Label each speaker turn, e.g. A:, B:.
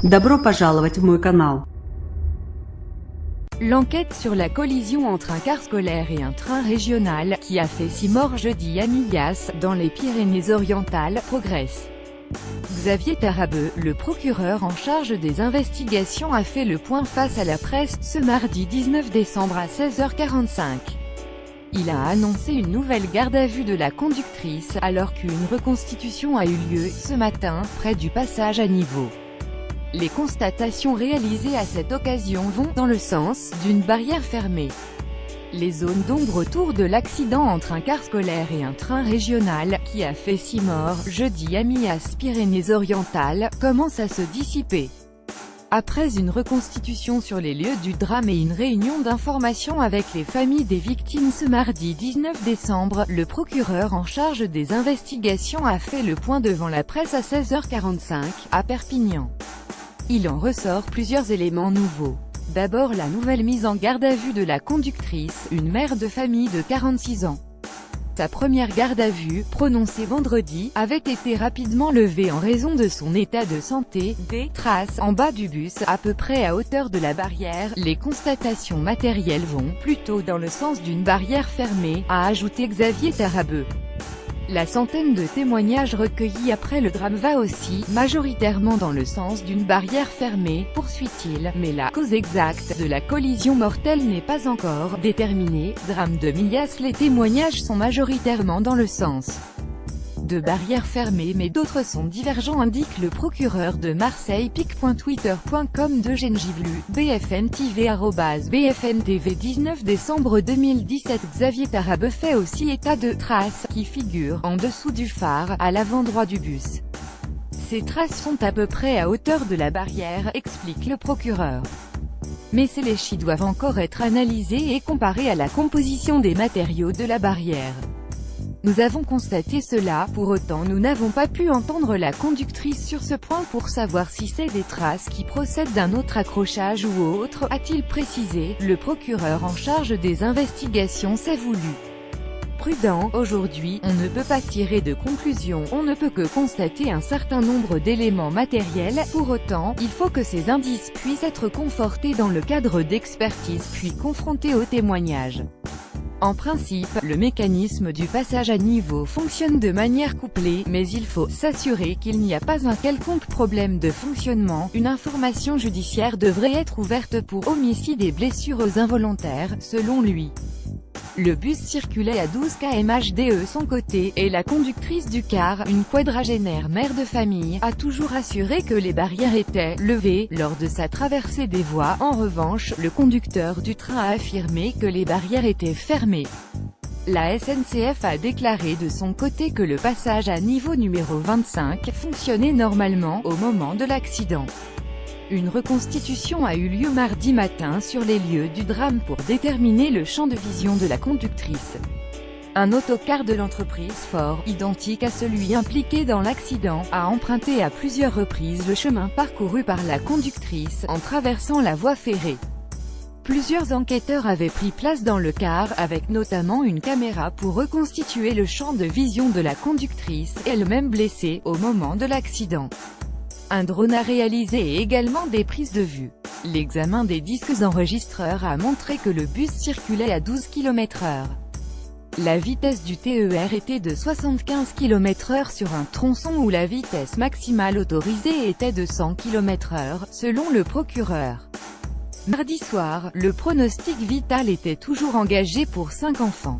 A: Добро пожаловать в мой канал.
B: L'enquête sur la collision entre un car scolaire et un train régional, qui a fait 6 morts jeudi à Millas, dans les Pyrénées-Orientales, progresse. Xavier Tarabeu, le procureur en charge des investigations, a fait le point face à la presse, ce mardi 19 décembre à 16h45. Il a annoncé une nouvelle garde à vue de la conductrice, alors qu'une reconstitution a eu lieu, ce matin, près du passage à niveau. Les constatations réalisées à cette occasion vont dans le sens d'une barrière fermée. Les zones d'ombre autour de l'accident entre un car scolaire et un train régional, qui a fait 6 morts, jeudi à Millas, Pyrénées-Orientales, commencent à se dissiper. Après une reconstitution sur les lieux du drame et une réunion d'information avec les familles des victimes ce mardi 19 décembre, le procureur en charge des investigations a fait le point devant la presse à 16h45, à Perpignan. Il en ressort plusieurs éléments nouveaux. D'abord la nouvelle mise en garde à vue de la conductrice, une mère de famille de 46 ans. Sa première garde à vue, prononcée vendredi, avait été rapidement levée en raison de son état de santé. Des traces en bas du bus, à peu près à hauteur de la barrière. Les constatations matérielles vont plutôt dans le sens d'une barrière fermée, a ajouté Xavier Tarabeu. La centaine de témoignages recueillis après le drame va aussi, majoritairement dans le sens d'une barrière fermée, poursuit-il, mais la cause exacte de la collision mortelle n'est pas encore déterminée. Drame de Millas. Les témoignages sont majoritairement dans le sens de barrières fermées, mais d'autres sont divergents, indique le procureur de Marseille. pic.twitter.com d'Eugène Giblu, BFN TV @BFN TV 19 décembre 2017. Xavier Tarabeu fait aussi état de traces qui figurent en dessous du phare, à l'avant droit du bus. Ces traces sont à peu près à hauteur de la barrière, explique le procureur. Mais ces léchis doivent encore être analysés et comparés à la composition des matériaux de la barrière. Nous avons constaté cela, pour autant nous n'avons pas pu entendre la conductrice sur ce point pour savoir si c'est des traces qui procèdent d'un autre accrochage ou autre, a-t-il précisé. Le procureur en charge des investigations s'est voulu prudent. Aujourd'hui, on ne peut pas tirer de conclusion, on ne peut que constater un certain nombre d'éléments matériels. Pour autant, il faut que ces indices puissent être confortés dans le cadre d'expertise puis confrontés aux témoignages. En principe, le mécanisme du passage à niveau fonctionne de manière couplée, mais il faut s'assurer qu'il n'y a pas un quelconque problème de fonctionnement. Une information judiciaire devrait être ouverte pour homicide et blessures involontaires, selon lui. Le bus circulait à 12 km/h de son côté, et la conductrice du car, une quadragénaire mère de famille, a toujours assuré que les barrières étaient levées lors de sa traversée des voies. En revanche, le conducteur du train a affirmé que les barrières étaient fermées. La SNCF a déclaré de son côté que le passage à niveau numéro 25 fonctionnait normalement au moment de l'accident. Une reconstitution a eu lieu mardi matin sur les lieux du drame pour déterminer le champ de vision de la conductrice. Un autocar de l'entreprise Ford, identique à celui impliqué dans l'accident, a emprunté à plusieurs reprises le chemin parcouru par la conductrice, en traversant la voie ferrée. Plusieurs enquêteurs avaient pris place dans le car, avec notamment une caméra pour reconstituer le champ de vision de la conductrice, elle-même blessée, au moment de l'accident. Un drone a réalisé également des prises de vue. L'examen des disques enregistreurs a montré que le bus circulait à 12 km/h. La vitesse du TER était de 75 km/h sur un tronçon où la vitesse maximale autorisée était de 100 km/h, selon le procureur. Mardi soir, le pronostic vital était toujours engagé pour 5 enfants.